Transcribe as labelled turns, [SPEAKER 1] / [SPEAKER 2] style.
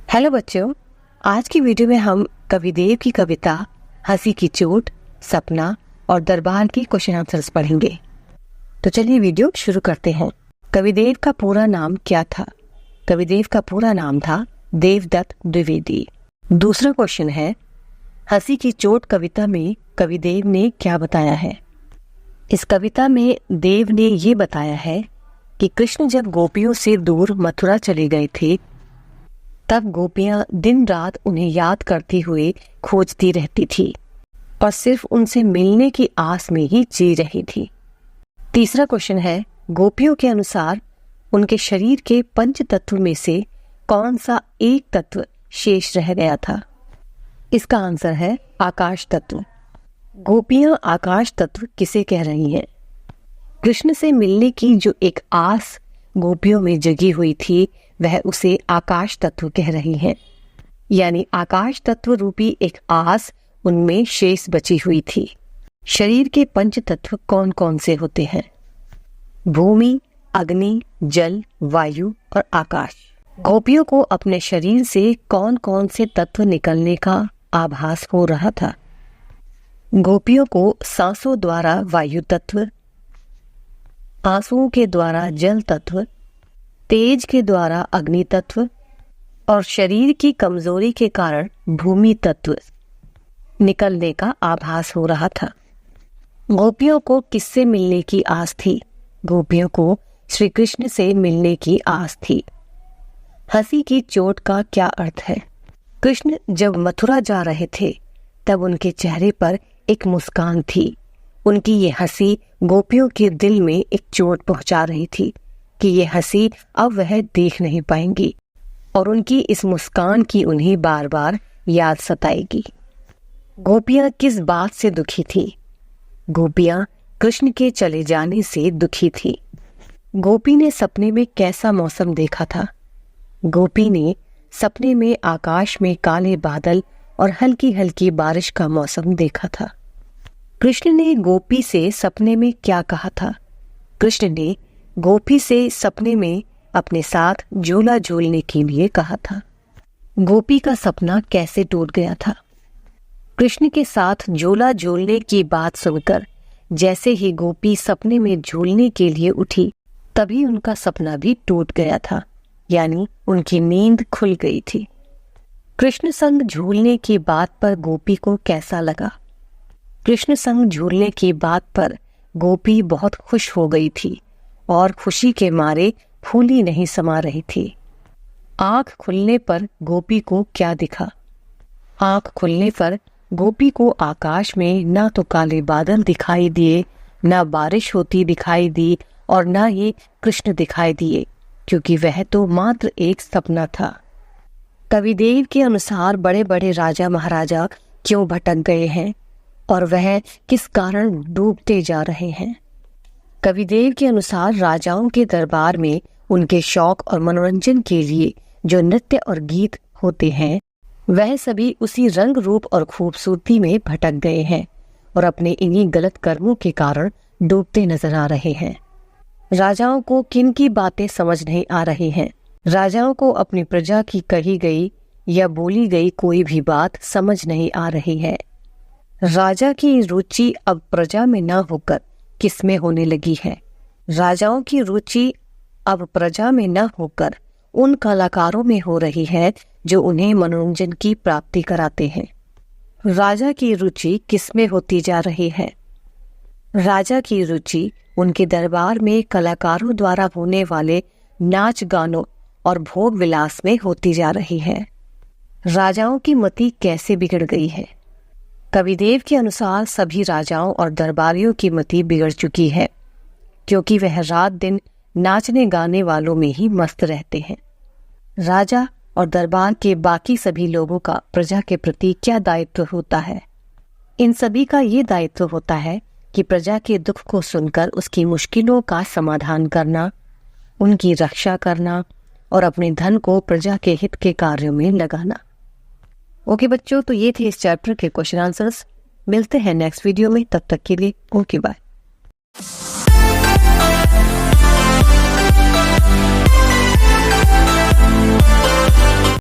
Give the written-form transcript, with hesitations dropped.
[SPEAKER 1] Hello बच्चों, आज की वीडियो में हम कविदेव की कविता हंसी की चोट, सपना और दरबार की क्वेश्चन आंसर्स पढ़ेंगे। तो चलिए वीडियो शुरू करते हैं। कविदेव का पूरा नाम क्या था? कविदेव का पूरा नाम था देवदत्त द्विवेदी। दूसरा क्वेश्चन है, हंसी की चोट कविता में कविदेव ने क्या बताया है? इस कविता में देव ने ये बताया है कि कृष्ण जब गोपियों से दूर मथुरा चले गए थे, तब गोपियां दिन रात उन्हें याद करती हुए खोजती रहती थी और सिर्फ उनसे मिलने की आस में ही जी रही थी। तीसरा क्वेश्चन है, गोपियों के अनुसार उनके शरीर के पंच तत्व में से कौन सा एक तत्व शेष रह गया था? इसका आंसर है आकाश तत्व। गोपियां आकाश तत्व किसे कह रही हैं? कृष्ण से मिलने की जो एक आस गोपियों में जगी हुई थी, वह उसे आकाश तत्व कह रही हैं। यानी आकाश तत्व रूपी एक आस उनमें शेष बची हुई थी। शरीर के पंच तत्व कौन कौन से होते हैं? भूमि, अग्नि, जल, वायु और आकाश। गोपियों को अपने शरीर से कौन कौन से तत्व निकलने का आभास हो रहा था? गोपियों को सांसों द्वारा वायु तत्व, आंसुओं के द्वारा जल तत्व, तेज के द्वारा अग्नि तत्व और शरीर की कमजोरी के कारण भूमि तत्व निकलने का आभास हो रहा था। गोपियों को किससे मिलने की आस थी? गोपियों को श्री कृष्ण से मिलने की आस थी। हंसी की चोट का क्या अर्थ है? कृष्ण जब मथुरा जा रहे थे, तब उनके चेहरे पर एक मुस्कान थी। उनकी ये हंसी गोपियों के दिल में एक चोट पहुंचा रही थी कि ये हंसी अब वह देख नहीं पाएंगी और उनकी इस मुस्कान की उन्हें बार बार याद सताएगी। गोपियां किस बात से दुखी थी? गोपियां कृष्ण के चले जाने से दुखी थी। गोपी ने सपने में कैसा मौसम देखा था? गोपी ने सपने में आकाश में काले बादल और हल्की हल्की बारिश का मौसम देखा था। कृष्ण ने गोपी से सपने में क्या कहा था? कृष्ण ने गोपी से सपने में अपने साथ झूला झूलने के लिए कहा था। गोपी का सपना कैसे टूट गया था? कृष्ण के साथ झूला झूलने की बात सुनकर जैसे ही गोपी सपने में झूलने के लिए उठी, तभी उनका सपना भी टूट गया था, यानी उनकी नींद खुल गई थी। कृष्ण संग झूलने की बात पर गोपी को कैसा लगा? कृष्ण संग झूलने की बात पर गोपी बहुत खुश हो गई थी और खुशी के मारे फूली नहीं समा रही थी। आंख खुलने पर गोपी को क्या दिखा? आंख खुलने पर गोपी को आकाश में ना तो काले बादल दिखाई दिए, ना बारिश होती दिखाई दी और ना ही कृष्ण दिखाई दिए, क्योंकि वह तो मात्र एक सपना था। कविदेव के अनुसार बड़े बड़े राजा महाराजा क्यों भटक गए हैं और वह किस कारण डूबते जा रहे हैं? कविदेव के अनुसार राजाओं के दरबार में उनके शौक और मनोरंजन के लिए जो नृत्य और गीत होते हैं, वह सभी उसी रंग रूप और खूबसूरती में भटक गए हैं और अपने इन्हीं गलत कर्मों के कारण डूबते नजर आ रहे हैं। राजाओं को किन की बातें समझ नहीं आ रही हैं? राजाओं को अपनी प्रजा की कही गई या बोली गई कोई भी बात समझ नहीं आ रही है। राजा की रुचि अब प्रजा में न होकर किसमें होने लगी है? राजाओं की रुचि अब प्रजा में न होकर उन कलाकारों में हो रही है जो उन्हें मनोरंजन की प्राप्ति कराते हैं। राजा की रुचि किसमें होती जा रही है? राजा की रुचि उनके दरबार में कलाकारों द्वारा होने वाले नाच गानों और भोग विलास में होती जा रही है। राजाओं की मति कैसे बिगड़ गई है? कविदेव के अनुसार सभी राजाओं और दरबारियों की मति बिगड़ चुकी है, क्योंकि वह रात दिन नाचने गाने वालों में ही मस्त रहते हैं। राजा और दरबार के बाकी सभी लोगों का प्रजा के प्रति क्या दायित्व होता है? इन सभी का ये दायित्व होता है कि प्रजा के दुख को सुनकर उसकी मुश्किलों का समाधान करना, उनकी रक्षा करना और अपने धन को प्रजा के हित के कार्यों में लगाना। ओके बच्चों, तो ये थे इस चैप्टर के क्वेश्चन आंसर्स। मिलते हैं नेक्स्ट वीडियो में, तब तक के लिए ओके बाय।